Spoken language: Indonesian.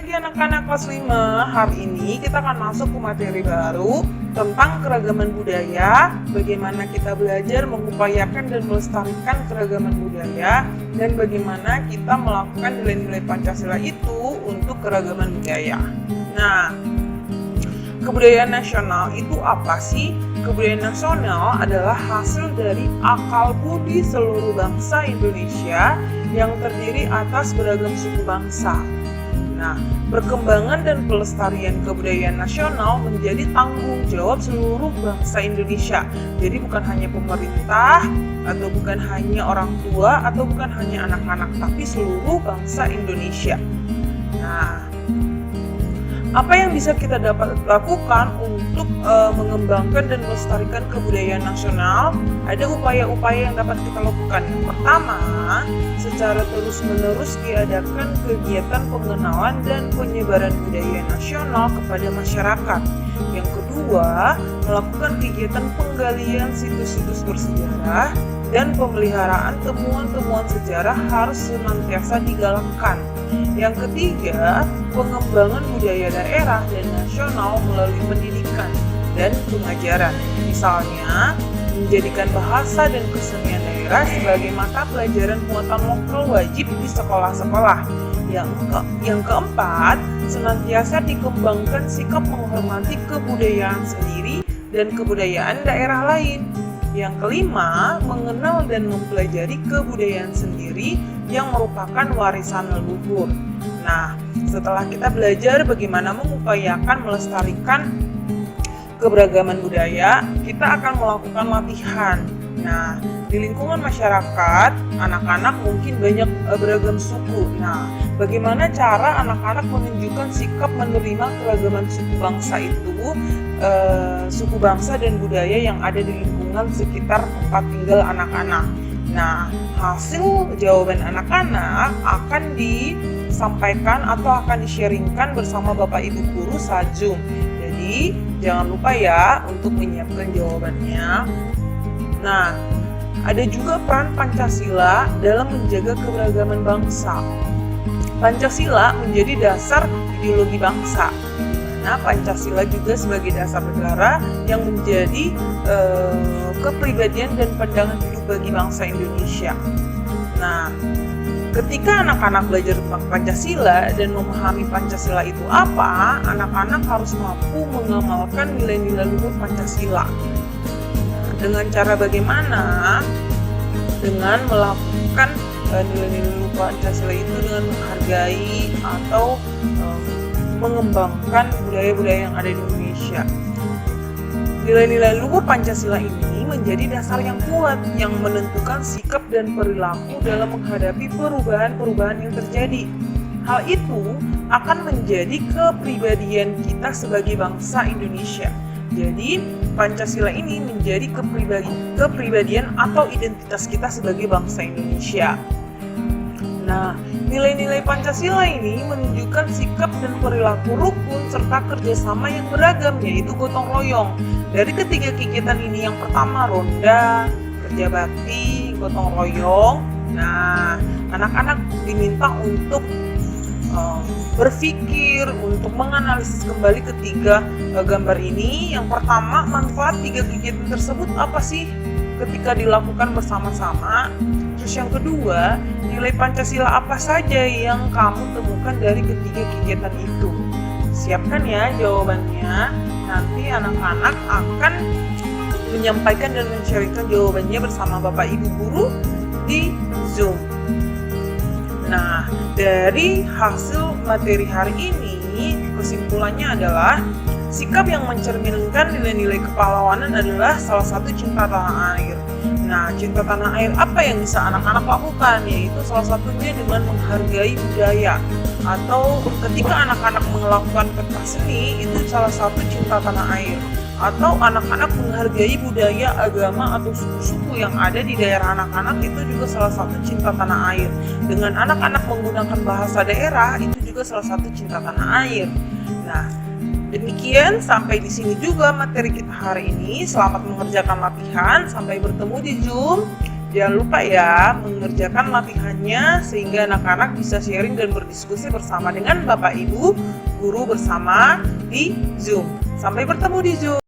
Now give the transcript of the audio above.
pagi anak-anak kelas 5. Hari ini kita akan masuk ke materi baru tentang keragaman budaya, bagaimana kita belajar mengupayakan dan melestarikan keragaman budaya, dan bagaimana kita melakukan nilai-nilai Pancasila itu untuk keragaman budaya. Nah, kebudayaan nasional itu apa sih? Kebudayaan nasional adalah hasil dari akal budi seluruh bangsa Indonesia yang terdiri atas beragam suku bangsa. Nah, perkembangan dan pelestarian kebudayaan nasional menjadi tanggung jawab seluruh bangsa Indonesia. Jadi bukan hanya pemerintah, atau bukan hanya orang tua, atau bukan hanya anak-anak, tapi seluruh bangsa Indonesia. Nah, apa yang bisa kita dapat lakukan untuk mengembangkan dan melestarikan kebudayaan nasional? Ada upaya-upaya yang dapat kita lakukan. Yang pertama, secara terus-menerus diadakan kegiatan pengenalan dan penyebaran budaya nasional kepada masyarakat. Yang kedua, melakukan kegiatan penggalian situs-situs bersejarah dan pemeliharaan temuan-temuan sejarah harus senantiasa digalakkan. Yang ketiga, pengembangan budaya daerah dan nasional melalui pendidikan dan pengajaran. Misalnya, menjadikan bahasa dan kesenian daerah sebagai mata pelajaran muatan lokal wajib di sekolah-sekolah. Yang keempat, senantiasa dikembangkan sikap menghormati kebudayaan sendiri dan kebudayaan daerah lain. Yang kelima, mengenal dan mempelajari kebudayaan sendiri yang merupakan warisan leluhur. Nah, setelah kita belajar bagaimana mengupayakan melestarikan keberagaman budaya, kita akan melakukan latihan. Nah, di lingkungan masyarakat, anak-anak mungkin banyak beragam suku. Nah, bagaimana cara anak-anak menunjukkan sikap menerima keragaman suku bangsa itu, suku bangsa dan budaya yang ada di lingkungan sekitar tempat tinggal anak-anak. Nah, hasil jawaban anak-anak akan disampaikan atau akan di-sharingkan bersama Bapak Ibu guru saat Zoom. Jadi, jangan lupa ya untuk menyiapkan jawabannya. Nah, ada juga peran Pancasila dalam menjaga keberagaman bangsa. Pancasila menjadi dasar ideologi bangsa. Nah, Pancasila juga sebagai dasar negara yang menjadi kepribadian dan pandangan hidup bagi bangsa Indonesia. Nah, ketika anak-anak belajar tentang Pancasila dan memahami Pancasila itu apa, anak-anak harus mampu mengamalkan nilai-nilai luhur Pancasila. Nah, dengan cara bagaimana? Dengan melakukan nilai-nilai luhur Pancasila itu dengan menghargai atau mengembangkan budaya-budaya yang ada di Indonesia. Nilai-nilai luhur Pancasila ini menjadi dasar yang kuat yang menentukan sikap dan perilaku dalam menghadapi perubahan-perubahan yang terjadi. Hal itu akan menjadi kepribadian kita sebagai bangsa Indonesia. Jadi, Pancasila ini menjadi kepribadian atau identitas kita sebagai bangsa Indonesia. Nah, nilai-nilai Pancasila ini menunjukkan sikap dan perilaku rukun serta kerjasama yang beragam, yaitu gotong royong. Dari ketiga kegiatan ini, yang pertama ronda, kerja bakti, gotong royong. Nah, anak-anak diminta untuk berpikir, untuk menganalisis kembali ketiga gambar ini. Yang pertama, manfaat tiga kegiatan tersebut apa sih ketika dilakukan bersama-sama? Terus yang kedua, nilai Pancasila apa saja yang kamu temukan dari ketiga kegiatan itu? Siapkan ya jawabannya. Nanti anak-anak akan menyampaikan dan men-sharingkan jawabannya bersama Bapak Ibu guru di Zoom. Nah, dari hasil materi hari ini, kesimpulannya adalah sikap yang mencerminkan nilai-nilai kepahlawanan adalah salah satu cinta tanah air. Nah, cinta tanah air apa yang bisa anak-anak lakukan? Yaitu salah satunya dengan menghargai budaya. Atau ketika anak-anak melakukan pentas seni, itu salah satu cinta tanah air. Atau anak-anak menghargai budaya, agama, atau suku-suku yang ada di daerah anak-anak, itu juga salah satu cinta tanah air. Dengan anak-anak menggunakan bahasa daerah, itu juga salah satu cinta tanah air. Nah, demikian, sampai di sini juga materi kita hari ini. Selamat mengerjakan latihan. Sampai bertemu di Zoom. Jangan lupa ya mengerjakan latihannya sehingga anak-anak bisa sharing dan berdiskusi bersama dengan Bapak Ibu, guru bersama di Zoom. Sampai bertemu di Zoom.